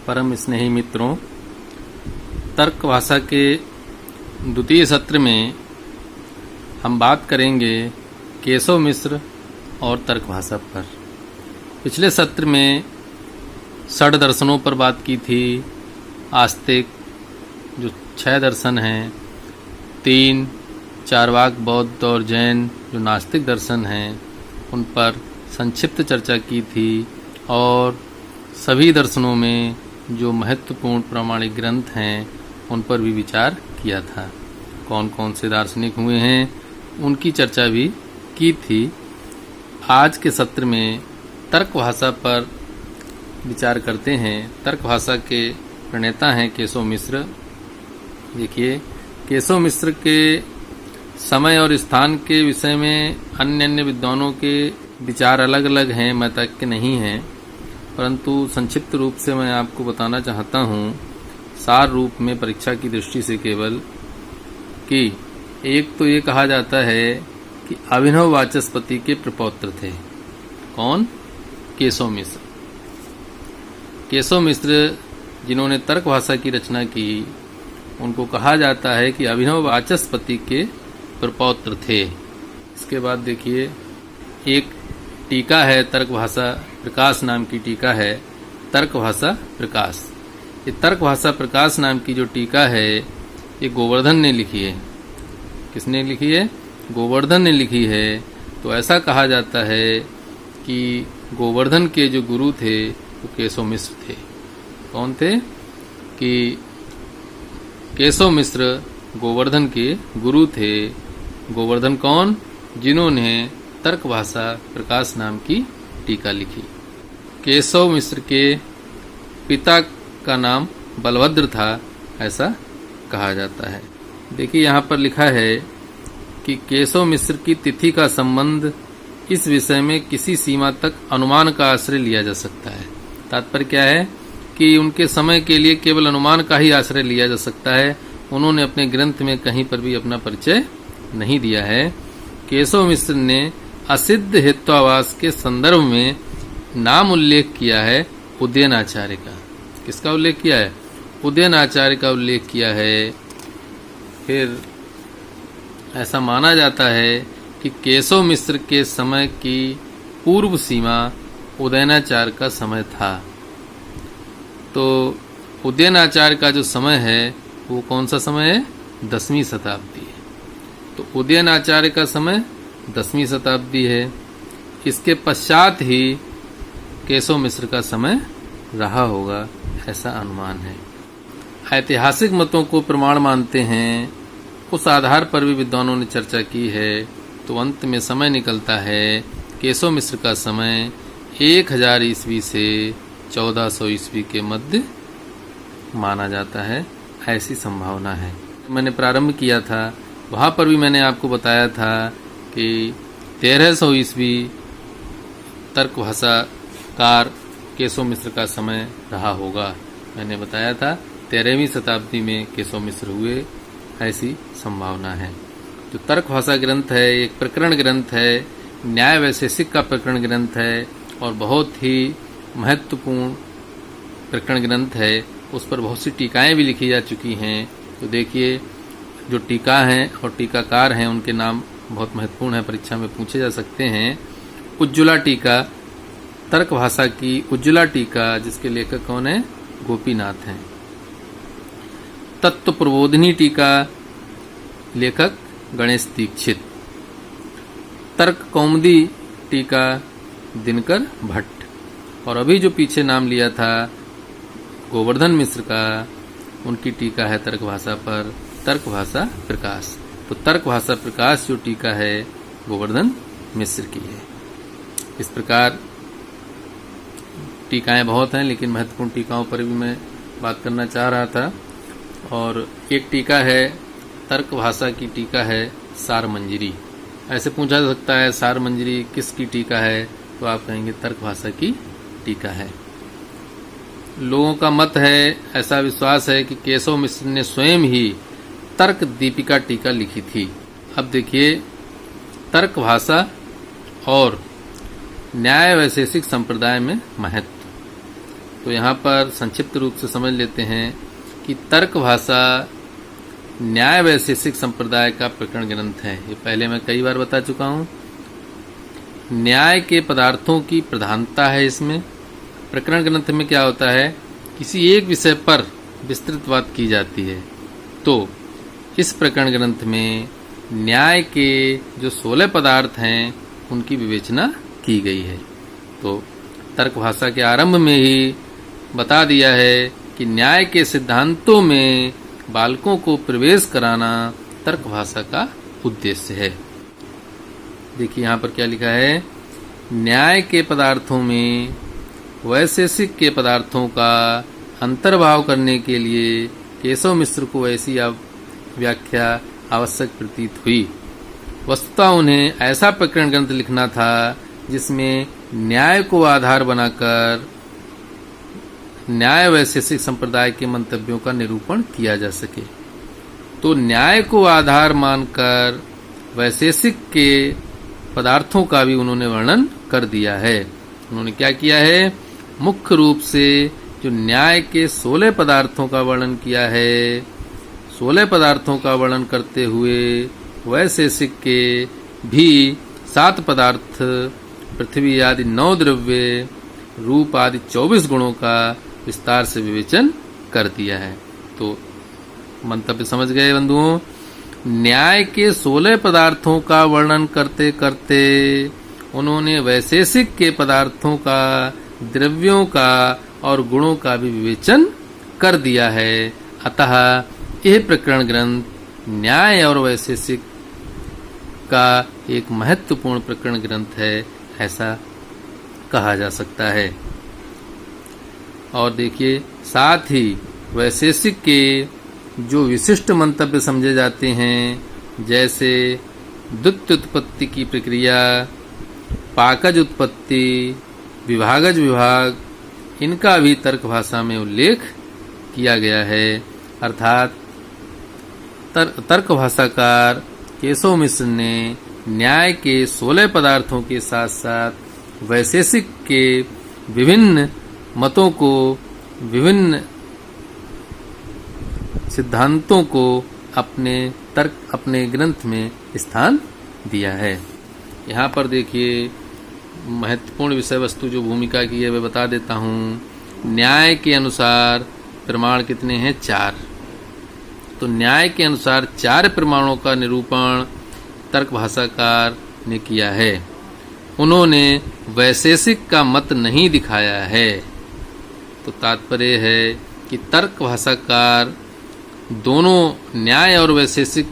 परम स्नेही मित्रों, तर्क भाषा के द्वितीय सत्र में हम बात करेंगे केशव मिश्र और तर्क भाषा पर। पिछले सत्र में षड दर्शनों पर बात की थी। आस्तिक जो 6 दर्शन हैं, 3 चार्वाक, बौद्ध और जैन जो नास्तिक दर्शन हैं, उन पर संक्षिप्त चर्चा की थी और सभी दर्शनों में जो महत्वपूर्ण प्रामाणिक ग्रंथ हैं उन पर भी विचार किया था। कौन कौन से दार्शनिक हुए हैं उनकी चर्चा भी की थी। आज के सत्र में तर्क भाषा पर विचार करते हैं। तर्क भाषा के प्रणेता हैं केशव मिश्र। देखिए, केशव मिश्र के समय और स्थान के विषय में अन्य विद्वानों के विचार अलग अलग हैं, मतैक्य नहीं हैं, परंतु संक्षिप्त रूप से मैं आपको बताना चाहता हूँ, सार रूप में परीक्षा की दृष्टि से केवल, कि एक तो ये कहा जाता है कि अभिनव वाचस्पति के प्रपौत्र थे। कौन? केशव मिश्र। केशव मिश्र जिन्होंने तर्क भाषा की रचना की, उनको कहा जाता है कि अभिनव वाचस्पति के प्रपौत्र थे। इसके बाद देखिए, एक टीका है तर्क भाषा प्रकाश नाम की टीका है, तर्क भाषा प्रकाश। ये तर्क भाषा प्रकाश नाम की जो टीका है, ये गोवर्धन ने लिखी है। किसने लिखी है? गोवर्धन ने लिखी है। तो ऐसा कहा जाता है कि गोवर्धन के जो गुरु थे वो केशव मिश्र थे। कौन थे? कि केशव मिश्र गोवर्धन के गुरु थे। गोवर्धन कौन? जिन्होंने तर्क भाषा प्रकाश नाम की टीका लिखी। केशव मिश्र के पिता का नाम बलभद्र था, ऐसा कहा जाता है। देखिए, यहाँ पर लिखा है कि केशव मिश्र की तिथि का संबंध इस विषय में किसी सीमा तक अनुमान का आश्रय लिया जा सकता है। तात्पर्य क्या है कि उनके समय के लिए केवल अनुमान का ही आश्रय लिया जा सकता है। उन्होंने अपने ग्रंथ में कहीं पर भी अपना परिचय नहीं दिया है। केशव मिश्र ने असिद्ध हेत्वाभास के संदर्भ में नाम उल्लेख किया है उदयनाचार्य का। किसका उल्लेख किया है? उदयनाचार्य का उल्लेख किया है। फिर ऐसा माना जाता है कि केशव मिश्र के समय की पूर्व सीमा उदयनाचार्य का समय था। तो उदयनाचार्य का जो समय है वो कौन सा समय है? 10वीं शताब्दी है। तो उदयनाचार्य का समय 10वीं शताब्दी है। इसके पश्चात ही केशव मिश्र का समय रहा होगा, ऐसा अनुमान है। ऐतिहासिक मतों को प्रमाण मानते हैं, उस आधार पर भी विद्वानों ने चर्चा की है। तो अंत में समय निकलता है केशव मिश्र का समय 1000 ईस्वी से 1400 ईस्वी के मध्य माना जाता है, ऐसी संभावना है। मैंने प्रारंभ किया था, वहाँ पर भी मैंने आपको बताया था कि 1300 ईस्वी तर्क भाषाकार केशव मिश्र का समय रहा होगा। मैंने बताया था 13वीं शताब्दी में केशव मिश्र हुए, ऐसी संभावना है। जो तर्क भाषा ग्रंथ है, एक प्रकरण ग्रंथ है, न्याय वैशेषिक का प्रकरण ग्रंथ है और बहुत ही महत्वपूर्ण प्रकरण ग्रंथ है। उस पर बहुत सी टीकाएं भी लिखी जा चुकी हैं। तो देखिए, जो टीका हैं और टीकाकार हैं उनके नाम बहुत महत्वपूर्ण है, परीक्षा में पूछे जा सकते हैं। उज्ज्वला टीका, तर्क भाषा की उज्ज्वला टीका, जिसके लेखक कौन है? गोपीनाथ हैं। तत्व प्रबोधिनी टीका, लेखक गणेश दीक्षित। तर्क कौमुदी टीका, दिनकर भट्ट। और अभी जो पीछे नाम लिया था गोवर्धन मिश्र का, उनकी टीका है तर्क भाषा पर, तर्क भाषा प्रकाश। तो तर्क भाषा प्रकाश जो टीका है गोवर्धन मिश्र की है। इस प्रकार टीकाएं बहुत हैं, लेकिन महत्वपूर्ण टीकाओं पर भी मैं बात करना चाह रहा था। और एक टीका है तर्क भाषा की टीका है सार मंजरी। ऐसे पूछा जा सकता है सार मंजरी किसकी टीका है? तो आप कहेंगे तर्क भाषा की टीका है। लोगों का मत है, ऐसा विश्वास है कि केशव मिश्र ने स्वयं ही तर्क दीपिका टीका लिखी थी। अब देखिए, तर्क भाषा और न्याय वैशेषिक संप्रदाय में महत्व। तो यहाँ पर संक्षिप्त रूप से समझ लेते हैं कि तर्क भाषा न्याय वैशेषिक संप्रदाय का प्रकरण ग्रंथ है। ये पहले मैं कई बार बता चुका हूँ। न्याय के पदार्थों की प्रधानता है इसमें। प्रकरण ग्रंथ में क्या होता है, किसी एक विषय पर विस्तृत बात की जाती है। तो इस प्रकरण ग्रंथ में न्याय के जो 16 पदार्थ हैं उनकी विवेचना की गई है। तो तर्क भाषा के आरंभ में ही बता दिया है कि न्याय के सिद्धांतों में बालकों को प्रवेश कराना तर्क भाषा का उद्देश्य है। देखिए यहाँ पर क्या लिखा है, न्याय के पदार्थों में वैशेषिक के पदार्थों का अंतर्भाव करने के लिए केशव मिश्र को ऐसी व्याख्या आवश्यक प्रतीत हुई। वस्तुतः उन्हें ऐसा प्रकरण ग्रंथ लिखना था जिसमें न्याय को आधार बनाकर न्याय वैशेषिक संप्रदाय के मंतव्यों का निरूपण किया जा सके। तो न्याय को आधार मानकर वैशेषिक के पदार्थों का भी उन्होंने वर्णन कर दिया है। उन्होंने क्या किया है, मुख्य रूप से जो न्याय के 16 पदार्थों का वर्णन किया है, 16 पदार्थों का वर्णन करते हुए वैशेषिक के भी 7 पदार्थ, पृथ्वी आदि 9 द्रव्य, रूप आदि 24 गुणों का विस्तार से विवेचन कर दिया है। तो मंतव्य समझ गए बंधुओं। न्याय के 16 पदार्थों का वर्णन करते करते उन्होंने वैशेषिक के पदार्थों का, द्रव्यों का और गुणों का भी विवेचन कर दिया है। अतः यह प्रकरण ग्रंथ न्याय और वैशेषिक का एक महत्वपूर्ण प्रकरण ग्रंथ है, ऐसा कहा जा सकता है। और देखिए, साथ ही वैशेषिक के जो विशिष्ट मंतव्य समझे जाते हैं, जैसे द्वित्युत्पत्ति की प्रक्रिया, पाकज उत्पत्ति, विभागज विभाग, इनका भी तर्क भाषा में उल्लेख किया गया है। अर्थात तर्क भाषाकार केशव मिश्र ने न्याय के 16 पदार्थों के साथ साथ वैशेषिक के विभिन्न मतों को, विभिन्न सिद्धांतों को अपने ग्रंथ में स्थान दिया है। यहाँ पर देखिए, महत्वपूर्ण विषय वस्तु जो भूमिका की है वह बता देता हूँ। न्याय के अनुसार प्रमाण कितने हैं? 4। तो न्याय के अनुसार 4 प्रमाणों का निरूपण तर्क भाषाकार ने किया है। उन्होंने वैशेषिक का मत नहीं दिखाया है। तो तात्पर्य है कि तर्क भाषाकार दोनों न्याय और वैशेषिक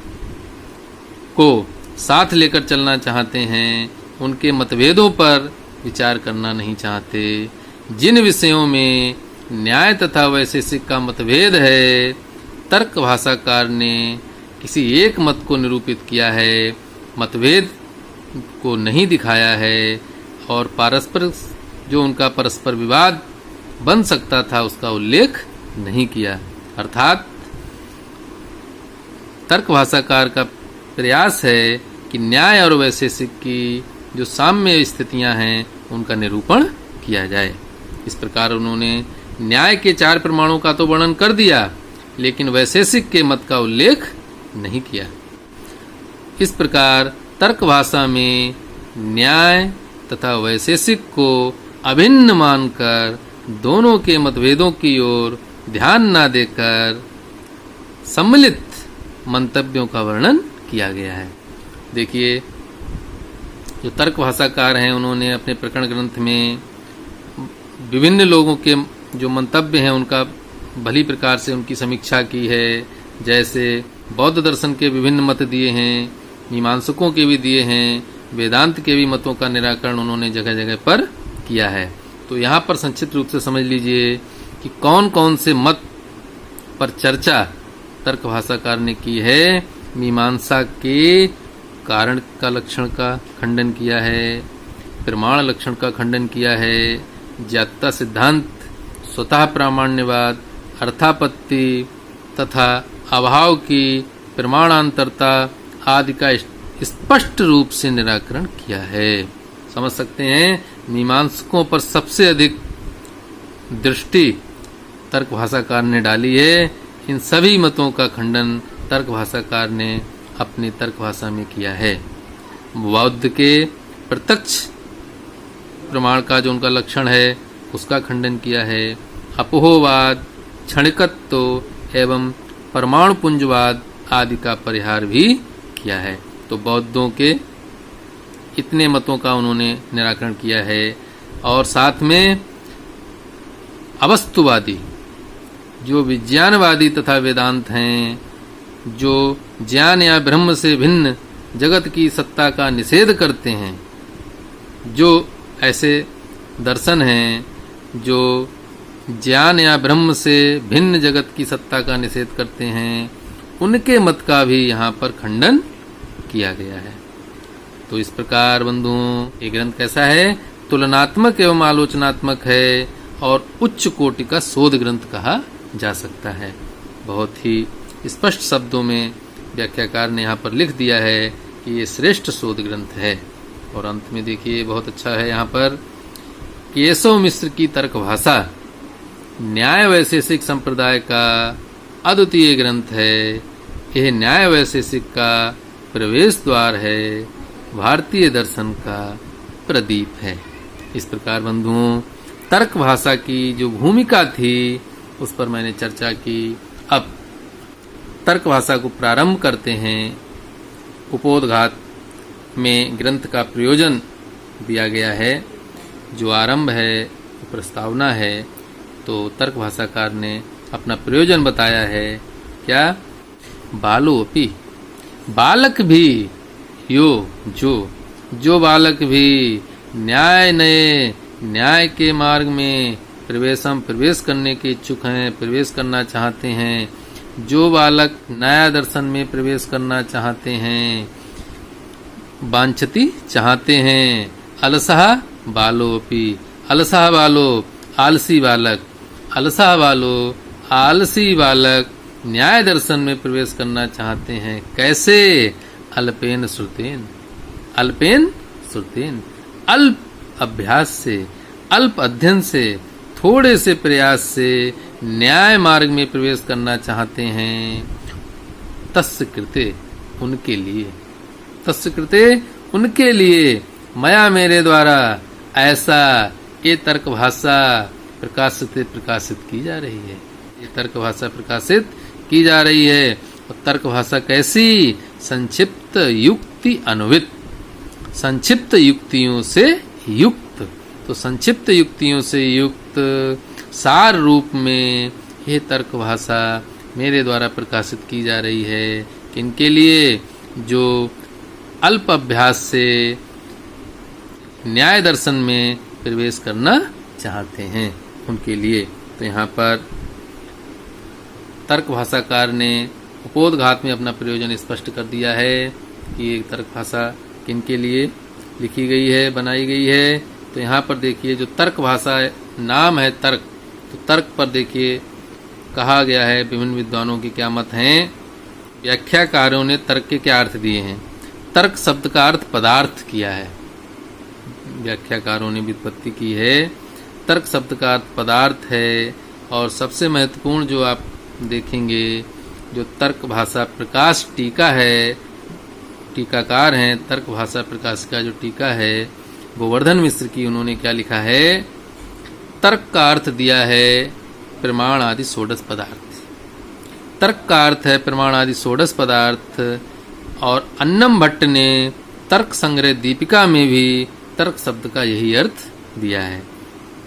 को साथ लेकर चलना चाहते हैं, उनके मतभेदों पर विचार करना नहीं चाहते। जिन विषयों में न्याय तथा वैशेषिक का मतभेद है, तर्क भाषाकार ने किसी एक मत को निरूपित किया है, मतभेद को नहीं दिखाया है और पारस्पर जो उनका परस्पर विवाद बन सकता था उसका उल्लेख नहीं किया। अर्थात तर्क भाषाकार का प्रयास है कि न्याय और वैशेषिक की जो साम्य स्थितियां हैं उनका निरूपण किया जाए। इस प्रकार उन्होंने न्याय के 4 प्रमाणों का तो वर्णन कर दिया, लेकिन वैशेषिक के मत का उल्लेख नहीं किया। इस प्रकार तर्क भाषा में न्याय तथा वैशेषिक को अभिन्न मानकर दोनों के मतभेदों की ओर ध्यान न देकर सम्मिलित मंतव्यों का वर्णन किया गया है। देखिए, जो तर्क भाषाकार हैं उन्होंने अपने प्रकरण ग्रंथ में विभिन्न लोगों के जो मंतव्य हैं उनका भली प्रकार से उनकी समीक्षा की है। जैसे बौद्ध दर्शन के विभिन्न मत दिए हैं, मीमांसकों के भी दिए हैं, वेदांत के भी मतों का निराकरण उन्होंने जगह जगह पर किया है। तो यहाँ पर संक्षिप्त रूप से समझ लीजिए कि कौन कौन से मत पर चर्चा तर्क भाषाकार ने की है। मीमांसा के कारण का लक्षण का खंडन किया है, प्रमाण लक्षण का खंडन किया है, ज्ञातता सिद्धांत, स्वतः प्रामाण्यवाद, अर्थापत्ति तथा अभाव की प्रमाणांतरता आदि का स्पष्ट रूप से निराकरण किया है। समझ सकते हैं, मीमांसकों पर सबसे अधिक दृष्टि तर्क भाषाकार ने डाली है, इन सभी मतों का खंडन तर्क भाषाकार ने अपनी तर्क भाषा में किया है। बौद्ध के प्रत्यक्ष प्रमाण का जो उनका लक्षण है उसका खंडन किया है। अपोहवाद, क्षणिकत्व एवं परमाणु पुंजवाद आदि का परिहार भी किया है। तो बौद्धों के इतने मतों का उन्होंने निराकरण किया है। और साथ में अवस्तुवादी, जो विज्ञानवादी तथा वेदांत हैं, जो ज्ञान या ब्रह्म से भिन्न जगत की सत्ता का निषेध करते हैं, जो ऐसे दर्शन हैं जो ज्ञान या ब्रह्म से भिन्न जगत की सत्ता का निषेध करते हैं, उनके मत का भी यहाँ पर खंडन किया गया है। तो इस प्रकार बंधुओं, ये ग्रंथ कैसा है? तुलनात्मक एवं आलोचनात्मक है और उच्च कोटि का शोध ग्रंथ कहा जा सकता है। बहुत ही स्पष्ट शब्दों में व्याख्याकार ने यहाँ पर लिख दिया है कि ये श्रेष्ठ शोध ग्रंथ है। और अंत में देखिए बहुत अच्छा है यहाँ पर, केशव मिश्र की तर्क भाषा न्याय वैशेषिक संप्रदाय का अद्वितीय ग्रंथ है। यह न्याय वैशेषिक का प्रवेश द्वार है, भारतीय दर्शन का प्रदीप है। इस प्रकार बंधुओं, तर्क भाषा की जो भूमिका थी उस पर मैंने चर्चा की। अब तर्क भाषा को प्रारंभ करते हैं। उपोद्घात में ग्रंथ का प्रयोजन दिया गया है, जो आरंभ है, प्रस्तावना है। तो तर्क भाषाकार ने अपना प्रयोजन बताया है। क्या? बालोपि, बालक भी, यो जो बालक भी न्याय के मार्ग में प्रवेश करने के इच्छुक हैं, प्रवेश करना चाहते हैं, जो बालक नया दर्शन में प्रवेश करना चाहते हैं, वांछति चाहते हैं, अलसहा बालोपि, अलसहा बालो आलसी बालक, अलसहा बालो आलसी बालक न्याय दर्शन में प्रवेश करना चाहते हैं। कैसे? अल्पेन श्रुतेन, अल्पेन श्रुतेन, अल्प अभ्यास से, अल्प अध्ययन से, थोड़े से प्रयास से न्याय मार्ग में प्रवेश करना चाहते हैं। तस्य कृते, उनके लिए, तस्य कृते, उनके लिए, मया मेरे द्वारा ऐसा ये तर्क भाषा प्रकाशित की जा रही है। ये तर्क भाषा प्रकाशित की जा रही है। और तर्क भाषा कैसी? संक्षिप्त युक्ति अनुवित, संक्षिप्त युक्तियों से युक्त। तो संक्षिप्त युक्तियों से युक्त सार रूप में यह तर्क भाषा मेरे द्वारा प्रकाशित की जा रही है। किनके लिए? जो अल्प अभ्यास से न्याय दर्शन में प्रवेश करना चाहते हैं, उनके लिए। तो यहाँ पर तर्क भाषाकार ने उपोद्घात में अपना प्रयोजन स्पष्ट कर दिया है कि ये तर्क भाषा किनके लिए लिखी गई है, बनाई गई है। तो यहाँ पर देखिए, जो तर्क भाषा नाम है तर्क, तो तर्क पर देखिए कहा गया है विभिन्न विद्वानों की क्या मत हैं। व्याख्याकारों ने तर्क के क्या अर्थ दिए हैं। तर्क शब्द का अर्थ पदार्थ किया है, व्याख्याकारों ने व्युत्पत्ति की है। तर्क शब्द का अर्थ पदार्थ है। और सबसे महत्वपूर्ण जो आप देखेंगे, जो तर्क भाषा प्रकाश टीका है, टीकाकार हैं तर्क भाषा प्रकाश का जो टीका है गोवर्धन मिश्र की, उन्होंने क्या लिखा है? तर्क का अर्थ दिया है प्रमाण आदि षोडश पदार्थ। तर्क का अर्थ है प्रमाण आदि षोडश पदार्थ। और अन्नम भट्ट ने तर्क संग्रह दीपिका में भी तर्क शब्द का यही अर्थ दिया है।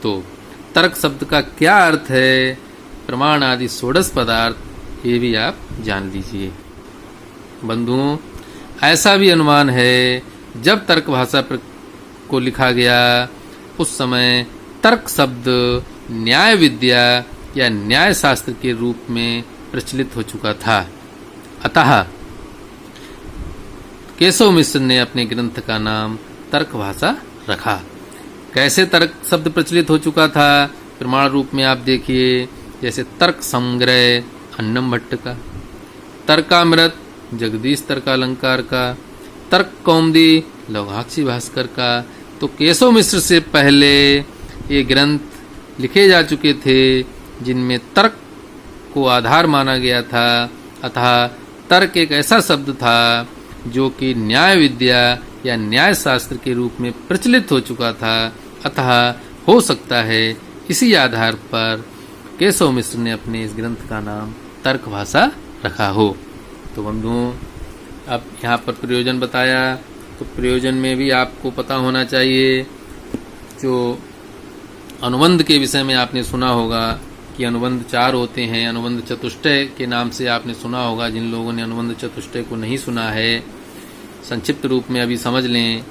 तो तर्क शब्द का क्या अर्थ है? प्रमाण आदि षोडश पदार्थ, ये भी आप जान लीजिए। बंधुओं, ऐसा भी अनुमान है जब तर्क भाषा को लिखा गया उस समय तर्क शब्द न्याय विद्या या न्याय शास्त्र के रूप में प्रचलित हो चुका था। अतः केशव मिश्र ने अपने ग्रंथ का नाम तर्क भाषा रखा। कैसे तर्क शब्द प्रचलित हो चुका था? प्रमाण रूप में आप देखिए, जैसे तर्क संग्रह अन्नम भट्ट का, तर्कामृत जगदीश तर्कालंकार का, तर्क कौमुदी लौहाक्षी भास्कर का। तो केशव मिश्र से पहले ये ग्रंथ लिखे जा चुके थे जिनमें तर्क को आधार माना गया था। अतः तर्क एक ऐसा शब्द था जो कि न्याय विद्या या न्याय शास्त्र के रूप में प्रचलित हो चुका था। अतः हो सकता है इसी आधार पर केशव मिश्र ने अपने इस ग्रंथ का नाम तर्क भाषा रखा हो। तो बंधुओं, अब यहाँ पर प्रयोजन बताया, तो प्रयोजन में भी आपको पता होना चाहिए। जो अनुबंध के विषय में आपने सुना होगा कि अनुबंध 4 होते हैं। अनुबंध चतुष्टय के नाम से आपने सुना होगा। जिन लोगों ने अनुबंध चतुष्टय को नहीं सुना है, संक्षिप्त रूप में अभी समझ लें।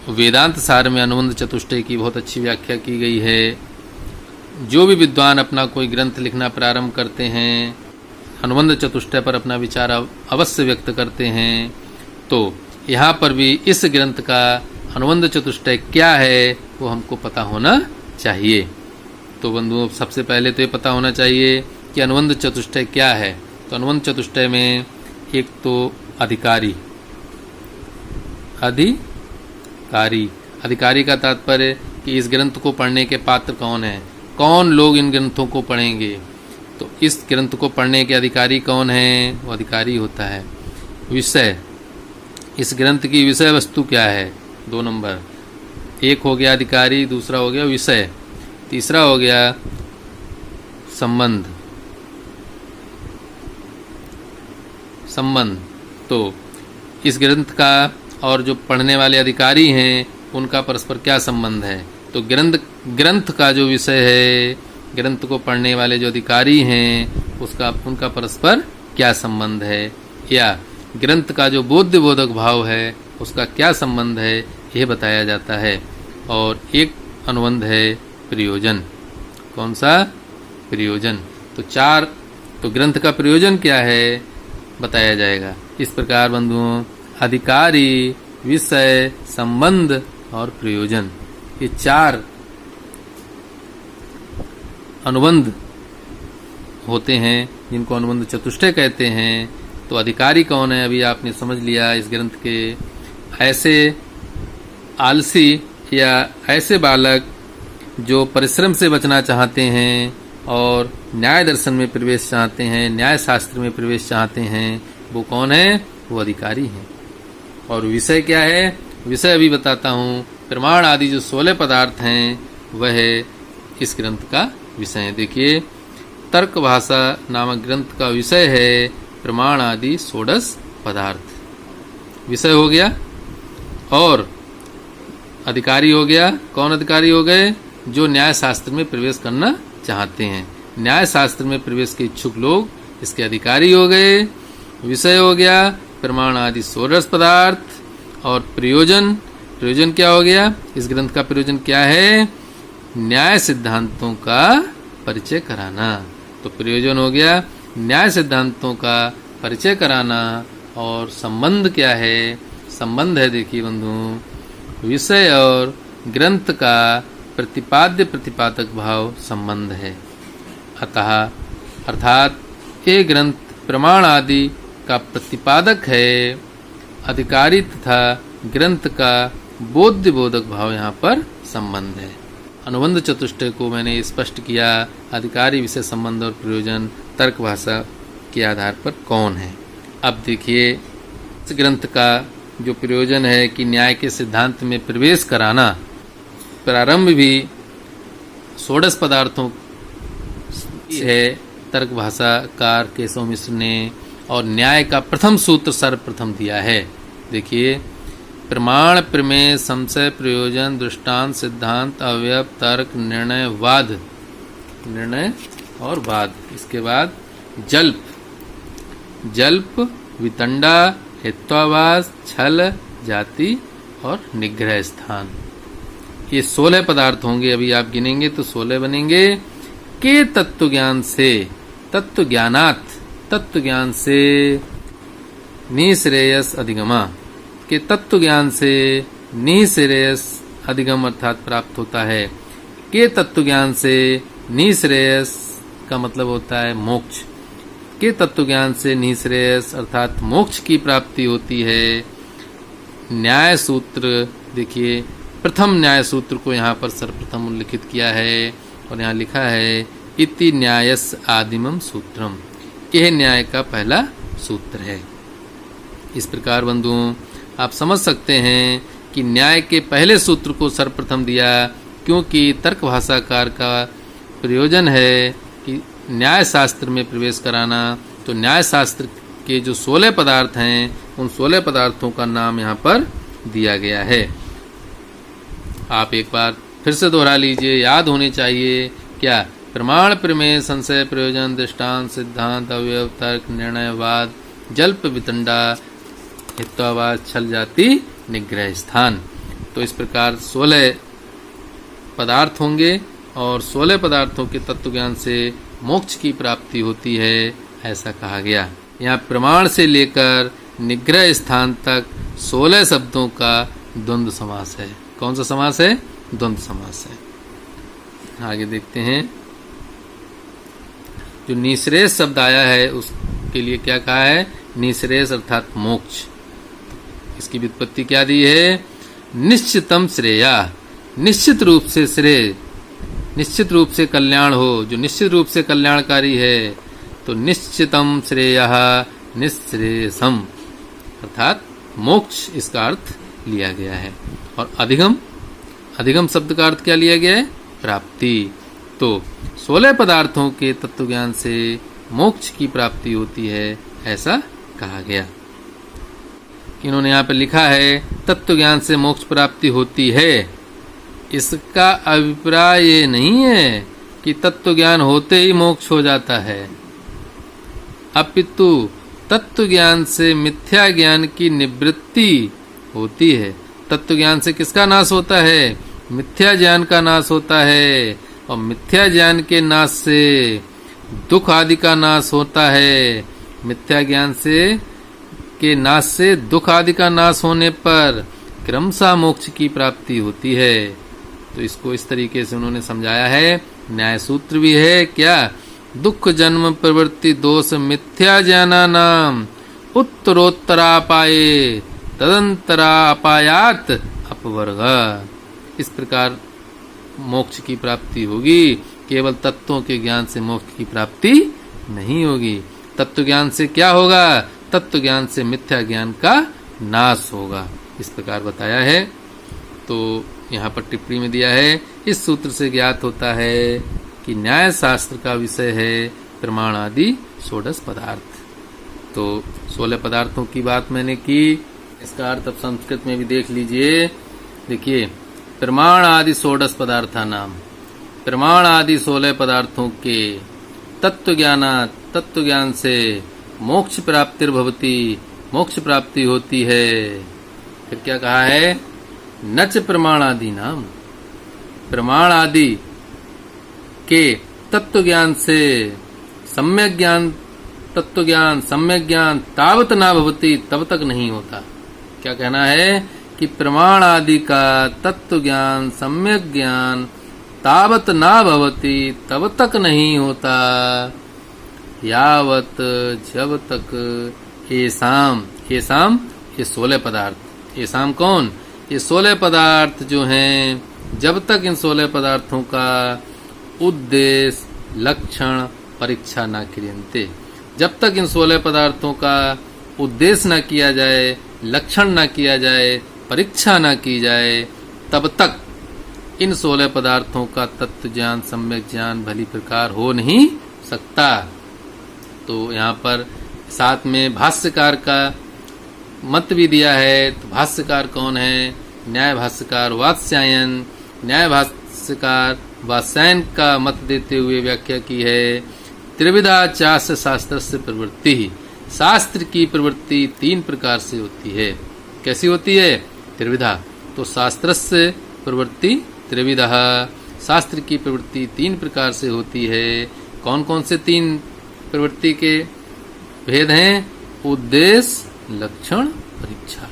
वेदांत सार में अनुबंध चतुष्टय की बहुत अच्छी व्याख्या की गई है। जो भी विद्वान अपना कोई ग्रंथ लिखना प्रारंभ करते हैं, अनुबंध चतुष्टय पर अपना विचार अवश्य व्यक्त करते हैं। तो यहाँ पर भी इस ग्रंथ का अनुबंध चतुष्टय क्या है वो हमको पता होना चाहिए। तो बंधुओं, सबसे पहले तो ये पता होना चाहिए कि अनुबंध चतुष्टय क्या है। तो अनुबंध चतुष्टय में एक तो अधिकारी का तात्पर्य कि इस ग्रंथ को पढ़ने के पात्र कौन है, कौन लोग इन ग्रंथों को पढ़ेंगे। तो इस ग्रंथ को पढ़ने के अधिकारी कौन है, वो अधिकारी होता है। विषय, इस ग्रंथ की विषय वस्तु क्या है, 2 नंबर। एक हो गया अधिकारी, दूसरा हो गया विषय, तीसरा हो गया संबंध। तो इस ग्रंथ का और जो पढ़ने वाले अधिकारी हैं उनका परस्पर क्या संबंध है। तो ग्रंथ का जो विषय है, ग्रंथ को पढ़ने वाले जो अधिकारी हैं उनका परस्पर क्या संबंध है, या ग्रंथ का जो बोधक भाव है उसका क्या संबंध है, यह बताया जाता है। और एक अनुबंध है प्रयोजन। कौन सा? प्रयोजन। तो ग्रंथ का प्रयोजन क्या है बताया जाएगा। इस प्रकार बंधुओं, अधिकारी, विषय, संबंध और प्रयोजन, ये 4 अनुबंध होते हैं जिनको अनुबंध चतुष्टय कहते हैं। तो अधिकारी कौन है अभी आपने समझ लिया। इस ग्रंथ के ऐसे आलसी या ऐसे बालक जो परिश्रम से बचना चाहते हैं और न्याय दर्शन में प्रवेश चाहते हैं, न्याय शास्त्र में प्रवेश चाहते हैं, वो कौन है? वो अधिकारी हैं। और विषय क्या है? विषय अभी बताता हूँ। प्रमाण आदि जो 16 पदार्थ हैं वह इस ग्रंथ का विषय है। देखिए, तर्क भाषा नामक ग्रंथ का विषय है प्रमाण आदि 16 पदार्थ। विषय हो गया और अधिकारी हो गया। कौन अधिकारी हो गए? जो न्याय शास्त्र में प्रवेश करना चाहते हैं। न्याय शास्त्र में प्रवेश के इच्छुक लोग इसके अधिकारी हो गए। विषय हो गया प्रमाण आदि 16 पदार्थ। और प्रयोजन क्या हो गया? इस ग्रंथ का प्रयोजन क्या है? न्याय सिद्धांतों का परिचय कराना। तो प्रयोजन हो गया न्याय सिद्धांतों का परिचय कराना। और संबंध क्या है? संबंध है, देखिए बंधु, विषय और ग्रंथ का प्रतिपाद्य प्रतिपादक भाव संबंध है। अर्थात ये ग्रंथ प्रमाण आदि का प्रतिपादक है। अधिकारी तथा ग्रंथ का बोधक भाव यहाँ पर संबंध है। अनुबंध चतुष्टय को मैंने स्पष्ट किया। अधिकारी, विषय, संबंध और प्रयोजन तर्क भाषा के आधार पर कौन है। अब देखिए, इस ग्रंथ का जो प्रयोजन है कि न्याय के सिद्धांत में प्रवेश कराना, प्रारंभ भी 16 पदार्थों है तर्क भाषाकार केशव मिश्र ने। और न्याय का प्रथम सूत्र सर्वप्रथम दिया है। देखिए, प्रमाण, प्रमेय, संशय, प्रयोजन, दृष्टांत, सिद्धांत, अवयव, तर्क, निर्णय, वाद, निर्णय और वाद। इसके बाद जल्प, वितंडा, हेत्वाभास, छल, जाति और निग्रह स्थान। ये 16 पदार्थ होंगे। अभी आप गिनेंगे तो 16 बनेंगे। के तत्व ज्ञान से निःश्रेयस अधिगमा, के तत्व ज्ञान से निःश्रेयस अधिगम अर्थात प्राप्त होता है। के तत्व ज्ञान से निःश्रेयस का मतलब होता है मोक्ष। के तत्व ज्ञान से निःश्रेयस अर्थात मोक्ष की प्राप्ति होती है। न्याय सूत्र, देखिए प्रथम न्याय सूत्र को यहाँ पर सर्वप्रथम उल्लिखित किया है। और यहाँ लिखा है इति न्यायस आदिमम सूत्रम, यह न्याय का पहला सूत्र है। इस प्रकार बंधुओं आप समझ सकते हैं कि न्याय के पहले सूत्र को सर्वप्रथम दिया, क्योंकि तर्क भाषाकार का प्रयोजन है कि न्याय शास्त्र में प्रवेश कराना। तो न्याय शास्त्र के जो 16 पदार्थ हैं उन 16 पदार्थों का नाम यहाँ पर दिया गया है। आप एक बार फिर से दोहरा लीजिए, याद होने चाहिए क्या? प्रमाण, प्रमेय, संशय, प्रयोजन, दृष्टांत, सिद्धांत, अवयव, तर्क, निर्णयवाद, जल्प, वितंडा, हेत्वावाद, छल जाति, निग्रह स्थान। तो इस प्रकार 16 पदार्थ होंगे और 16 पदार्थों के तत्व ज्ञान से मोक्ष की प्राप्ति होती है, ऐसा कहा गया। यहाँ प्रमाण से लेकर निग्रह स्थान तक 16 शब्दों का द्वंद्व समास है। कौन सा समास है? द्वंद्व समास है। आगे देखते हैं, जो निःश्रेयस शब्द आया है उसके लिए क्या कहा है? निःश्रेयस अर्थात मोक्ष। इसकी व्युत्पत्ति क्या दी है? निश्चितम श्रेया, निश्चित रूप से श्रेय, निश्चित रूप से कल्याण हो, जो निश्चित रूप से कल्याणकारी है। तो निश्चितम श्रेयः निःश्रेयसम अर्थात मोक्ष, इसका अर्थ लिया गया है। और अधिगम, अधिगम शब्द का अर्थ क्या लिया गया है? प्राप्ति। तो 16 पदार्थों के तत्व ज्ञान से मोक्ष की प्राप्ति होती है, ऐसा कहा गया। इन्होंने यहाँ पर लिखा है तत्व ज्ञान से मोक्ष प्राप्ति होती है। इसका अभिप्राय ये नहीं है कि तत्व ज्ञान होते ही मोक्ष हो जाता है, अपितु तत्व ज्ञान से मिथ्या ज्ञान की निवृत्ति होती है। तत्व ज्ञान से किसका नाश होता है? मिथ्या ज्ञान का नाश होता है, और मिथ्या ज्ञान के नाश से दुख आदि का नाश होता है। मिथ्या ज्ञान से के नाश से दुख आदि का नाश होने पर क्रमशः मोक्ष की प्राप्ति होती है। तो इसको इस तरीके से उन्होंने समझाया है। न्याय सूत्र भी है क्या? दुख जन्म प्रवृत्ति दोष मिथ्या ज्ञाना नाम उत्तरोत्तरापाये तदंतरा अपायात अपवर्ग। इस प्रकार मोक्ष की प्राप्ति होगी। केवल तत्वों के ज्ञान से मोक्ष की प्राप्ति नहीं होगी। तत्व ज्ञान से क्या होगा? तत्व ज्ञान से मिथ्या ज्ञान का नाश होगा, इस प्रकार बताया है। तो यहाँ पर टिप्पणी में दिया है, इस सूत्र से ज्ञात होता है कि न्याय शास्त्र का विषय है प्रमाण आदि 16 पदार्थ। तो 16 पदार्थों की बात मैंने की, इसका अर्थ अब संस्कृत में भी देख लीजिए। देखिए, प्रमाण आदि 16 पदार्था नाम, प्रमाण आदि 16 पदार्थों के तत्व ज्ञान से मोक्ष प्राप्तिर्भवति, मोक्ष प्राप्ति होती है। फिर क्या कहा है? नच प्रमाण आदि नाम, प्रमाण आदि के तत्व ज्ञान से सम्यक ज्ञान, तत्व ज्ञान सम्यक ज्ञान तावत ना भवति, तब तक नहीं होता। क्या कहना है कि प्रमाण आदि का तत्व ज्ञान सम्यक ज्ञान तावत ना भवति, तब तक नहीं होता, यावत जब तक एसाम, एसाम ये 16 पदार्थ, एसाम कौन? ये 16 पदार्थ जो हैं, जब तक इन 16 पदार्थों का उद्देश्य लक्षण परीक्षा ना क्रियन्ते, जब तक इन 16 पदार्थों का उद्देश्य न किया जाए, लक्षण न किया जाए, परीक्षा न की जाए, तब तक इन 16 पदार्थों का तत्व ज्ञान सम्यक ज्ञान भली प्रकार हो नहीं सकता। तो यहाँ पर साथ में भाष्यकार का मत भी दिया है। तो भाष्यकार कौन है? न्याय भाष्यकार वात्स्यायन। न्याय भाष्यकार वात्स्यायन का मत देते हुए व्याख्या की है, त्रिविधा चास्य शास्त्रस्य प्रवृत्ति, शास्त्र की प्रवृत्ति 3 प्रकार से होती है। कैसी होती है? त्रिविधा। तो शास्त्रस्य प्रवृत्ति त्रिविधा, शास्त्र की प्रवृत्ति 3 प्रकार से होती है। कौन कौन से 3 प्रवृत्ति के भेद हैं? उद्देश्य, लक्षण, परीक्षा।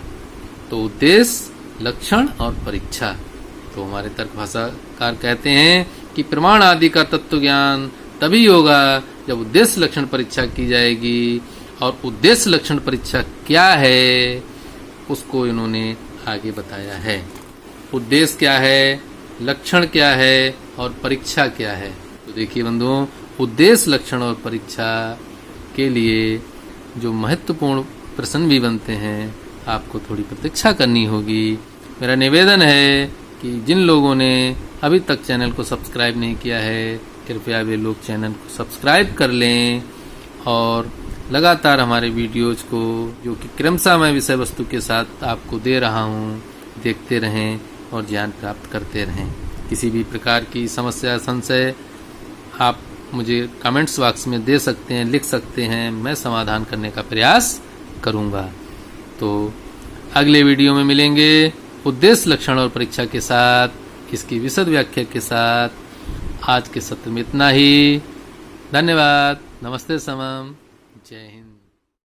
तो उद्देश्य, लक्षण और परीक्षा। तो हमारे तर्क भाषाकार कहते हैं कि प्रमाण आदि का तत्व ज्ञान तभी होगा जब उद्देश्य लक्षण परीक्षा की जाएगी। और उद्देश्य लक्षण परीक्षा क्या है उसको इन्होंने आगे बताया है। उद्देश्य क्या है, लक्षण क्या है और परीक्षा क्या है। तो देखिए बंधुओं, उद्देश्य, लक्षण और परीक्षा के लिए जो महत्वपूर्ण प्रश्न भी बनते हैं, आपको थोड़ी प्रतीक्षा करनी होगी। मेरा निवेदन है कि जिन लोगों ने अभी तक चैनल को सब्सक्राइब नहीं किया है, कृपया वे लोग चैनल को सब्सक्राइब कर लें और लगातार हमारे वीडियोज को, जो कि क्रमशः मैं विषय वस्तु के साथ आपको दे रहा हूँ, देखते रहें और ज्ञान प्राप्त करते रहें। किसी भी प्रकार की समस्या, संशय आप मुझे कमेंट्स बॉक्स में दे सकते हैं, लिख सकते हैं, मैं समाधान करने का प्रयास करूँगा। तो अगले वीडियो में मिलेंगे उद्देश्य, लक्षण और परीक्षा के साथ, इसकी विशद व्याख्या के साथ। आज के सत्र में इतना ही। धन्यवाद। नमस्ते समम। जय हिंद।